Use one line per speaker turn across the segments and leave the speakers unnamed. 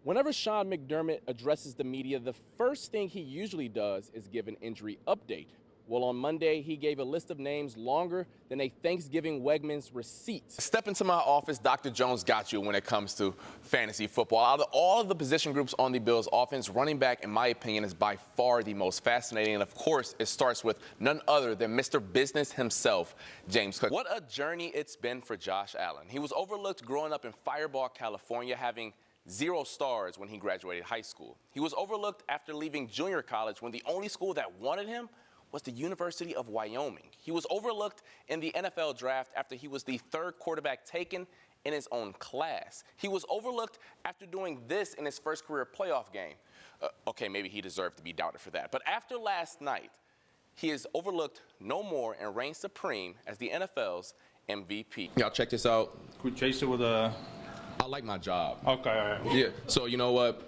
Whenever Sean McDermott addresses the media, the first thing he usually does is give an injury update. Well, on Monday, he gave a list of names longer than a Thanksgiving Wegmans receipt. Step into my office, Dr. Jones got you when it comes to fantasy football. Out of all of the position groups on the Bills offense, running back, in my opinion, is by far the most fascinating. And of course, it starts with none other than Mr. Business himself, James Cook. What a journey it's been for Josh Allen. He was overlooked growing up in Fireball, California, having 0 stars when he graduated high school. He was overlooked after leaving junior college when the only school that wanted him was the University of Wyoming. He was overlooked in the NFL draft after he was the 3rd quarterback taken in his own class. He was overlooked after doing this in his first career playoff game. Okay, maybe he deserved to be doubted for that. But after last night, he is overlooked no more and reigns supreme as the NFL's MVP. Y'all check this out.
Could we chase it with a...
I like my job.
Okay, all right.
Yeah, so you know what?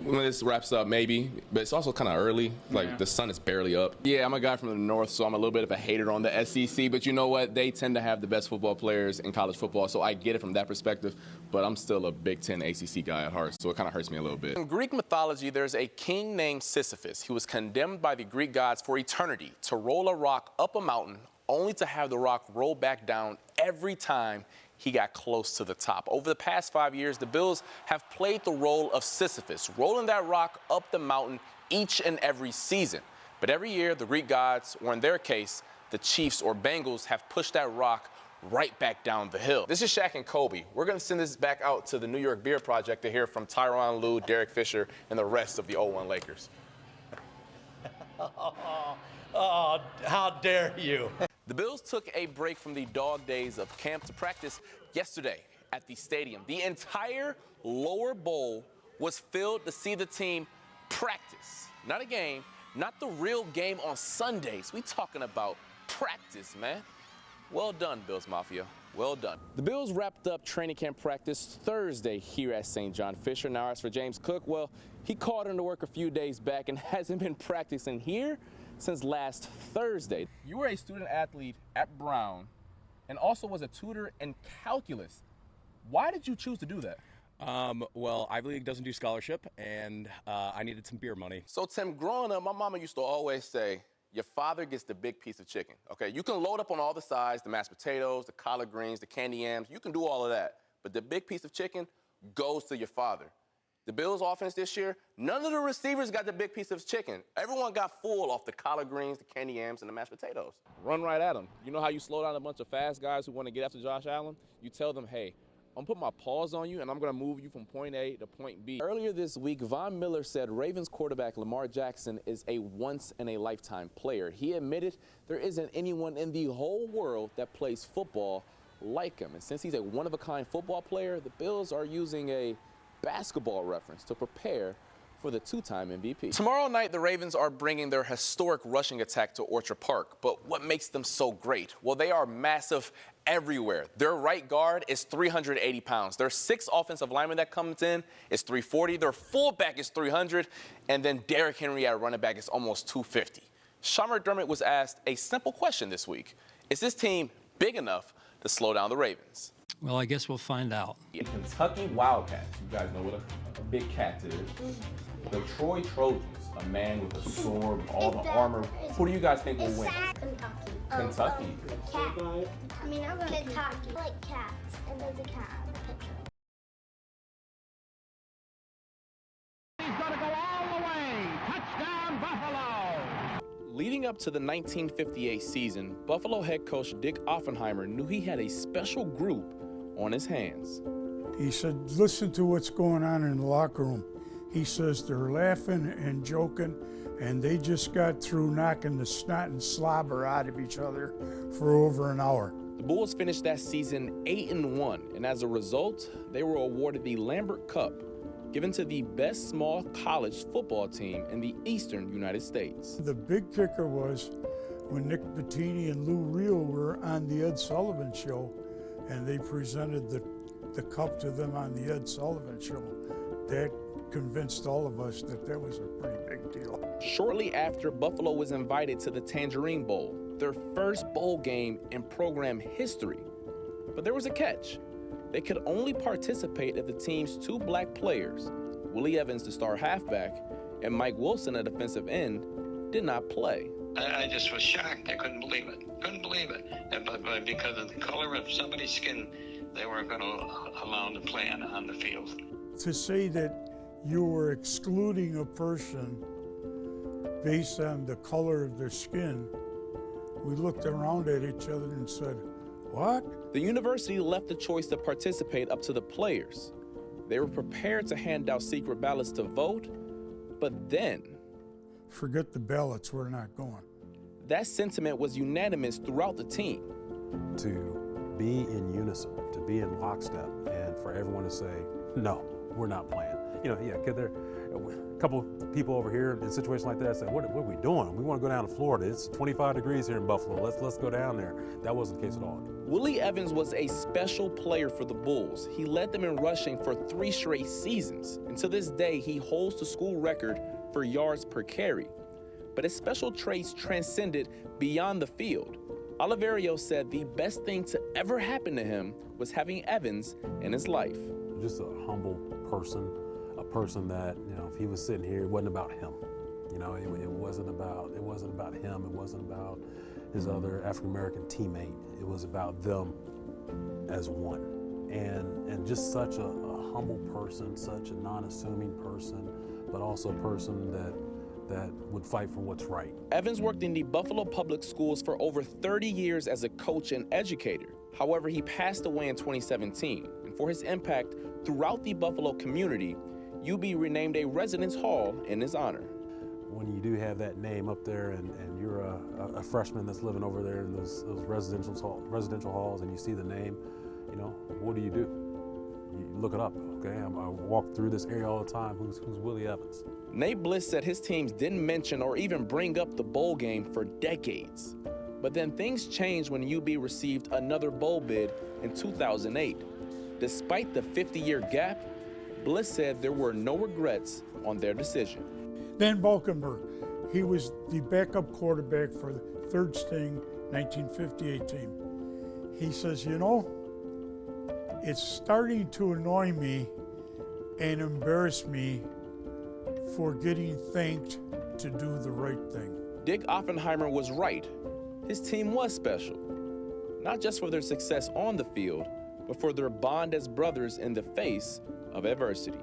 When this wraps up, maybe, but it's also kind of early. Like, the sun is barely up. Yeah, I'm a guy from the north, so I'm a little bit of a hater on the SEC, but you know what? They tend to have the best football players in college football, so I get it from that perspective, but I'm still a Big Ten ACC guy at heart, so it kind of hurts me a little bit. In Greek mythology, there's a king named Sisyphus. He was condemned by the Greek gods for eternity to roll a rock up a mountain, only to have the rock roll back down every time he got close to the top. Over the past 5 years, the Bills have played the role of Sisyphus, rolling that rock up the mountain each and every season. But every year, the Greek gods, or in their case, the Chiefs or Bengals, have pushed that rock right back down the hill. This is Shaq and Kobe. We're going to send this back out to the New York Beer Project to hear from Tyronn Lue, Derek Fisher, and the rest of the 0-1 Lakers.
Oh, how dare you.
The Bills took a break from the dog days of camp to practice yesterday at the stadium. The entire lower bowl was filled to see the team practice. Not a game, not the real game on Sundays. We talking about practice, man. Well done, Bills Mafia. Well done. The Bills wrapped up training camp practice Thursday here at St. John Fisher. Now, as for James Cook, well, he called into work a few days back and hasn't been practicing here since last Thursday. You were a student athlete at Brown and also was a tutor in calculus. Why did you choose to do that?
Well, Ivy League doesn't do scholarship, and I needed some beer money.
So, Tim, growing up, my mama used to always say, your father gets the big piece of chicken, okay? You can load up on all the sides, the mashed potatoes, the collard greens, the candy yams. You can do all of that. But the big piece of chicken goes to your father. The Bills offense this year, none of the receivers got the big piece of chicken. Everyone got full off the collard greens, the candy yams, and the mashed potatoes. Run right at them. You know how you slow down a bunch of fast guys who want to get after Josh Allen? You tell them, hey, I'm going to put my paws on you, and I'm going to move you from point A to point B. Earlier this week, Von Miller said Ravens quarterback Lamar Jackson is a once-in-a-lifetime player. He admitted there isn't anyone in the whole world that plays football like him. And since he's a one-of-a-kind football player, the Bills are using a basketball reference to prepare for the 2-time MVP. Tomorrow night, the Ravens are bringing their historic rushing attack to Orchard Park. But what makes them so great? Well, they are massive everywhere. Their right guard is 380 pounds. Their 6th offensive lineman that comes in is 340. Their fullback is 300. And then Derrick Henry at running back is almost 250. Sean McDermott was asked a simple question this week. Is this team big enough to slow down the Ravens?
Well, I guess we'll find out.
The Kentucky Wildcats, you guys know what a big cat is. The Troy Trojans, a man with a sword, with all the armor. Who do you guys think will win?
Kentucky.
Kentucky.
Cat. I mean, I'm Kentucky. I like cats, and there's a cat on the picture.
He's going to go all the way. Touchdown, Buffalo.
Leading up to the 1958 season, Buffalo head coach Dick Offenheimer knew he had a special group on his hands.
He said, listen to what's going on in the locker room. He says they're laughing and joking, and they just got through knocking the snot and slobber out of each other for over an hour.
The Bulls finished that season 8-1, and as a result, they were awarded the Lambert Cup, given to the best small college football team in the eastern United States.
The big kicker was when Nick Bettini and Lou Reel were on the Ed Sullivan Show, and they presented the cup to them on the Ed Sullivan Show. That convinced all of us that that was a pretty big deal.
Shortly after, Buffalo was invited to the Tangerine Bowl, their first bowl game in program history. But there was a catch. They could only participate if the team's 2 black players, Willie Evans, the star halfback, and Mike Wilson, a defensive end, did not play.
I just was shocked. I couldn't believe it. Couldn't believe it. But because of the color of somebody's skin, they weren't going to allow them to play on the field.
To say that you were excluding a person based on the color of their skin, we looked around at each other and said, what?
The university left the choice to participate up to the players. They were prepared to hand out secret ballots to vote, but then...
Forget the ballots, we're not going.
That sentiment was unanimous throughout the team.
To be in unison, to be in lockstep, and for everyone to say, no, we're not playing. You know, yeah, could there, a couple people over here in a situation like that said, what are we doing? We want to go down to Florida. It's 25 degrees here in Buffalo. Let's go down there. That wasn't the case at all.
Willie Evans was a special player for the Bulls. He led them in rushing for 3 straight seasons. And to this day, he holds the school record for yards per carry. But his special traits transcended beyond the field. Oliverio said the best thing to ever happen to him was having Evans in his life.
Just a humble person, a person that, you know, if he was sitting here, it wasn't about him. You know, it wasn't about him. It wasn't about his other African-American teammate. It was about them as one. And just such a humble person, such a non-assuming person, but also a person that would fight for what's right.
Evans worked in the Buffalo Public Schools for over 30 years as a coach and educator. However, he passed away in 2017. And for his impact throughout the Buffalo community, UB renamed a residence hall in his honor.
When you do have that name up there and you're a freshman that's living over there in those residential halls and you see the name, you know, what do? You look it up, okay? I walk through this area all the time. Who's Willie Evans?
Nate Bliss said his teams didn't mention or even bring up the bowl game for decades. But then things changed when UB received another bowl bid in 2008. Despite the 50-year gap, Bliss said there were no regrets on their decision.
Dan Balkenberg, he was the backup quarterback for the third string 1958 team. He says, you know, it's starting to annoy me and embarrass me for getting thanked to do the right thing.
Dick Oppenheimer was right. His team was special, not just for their success on the field, but for their bond as brothers in the face of adversity.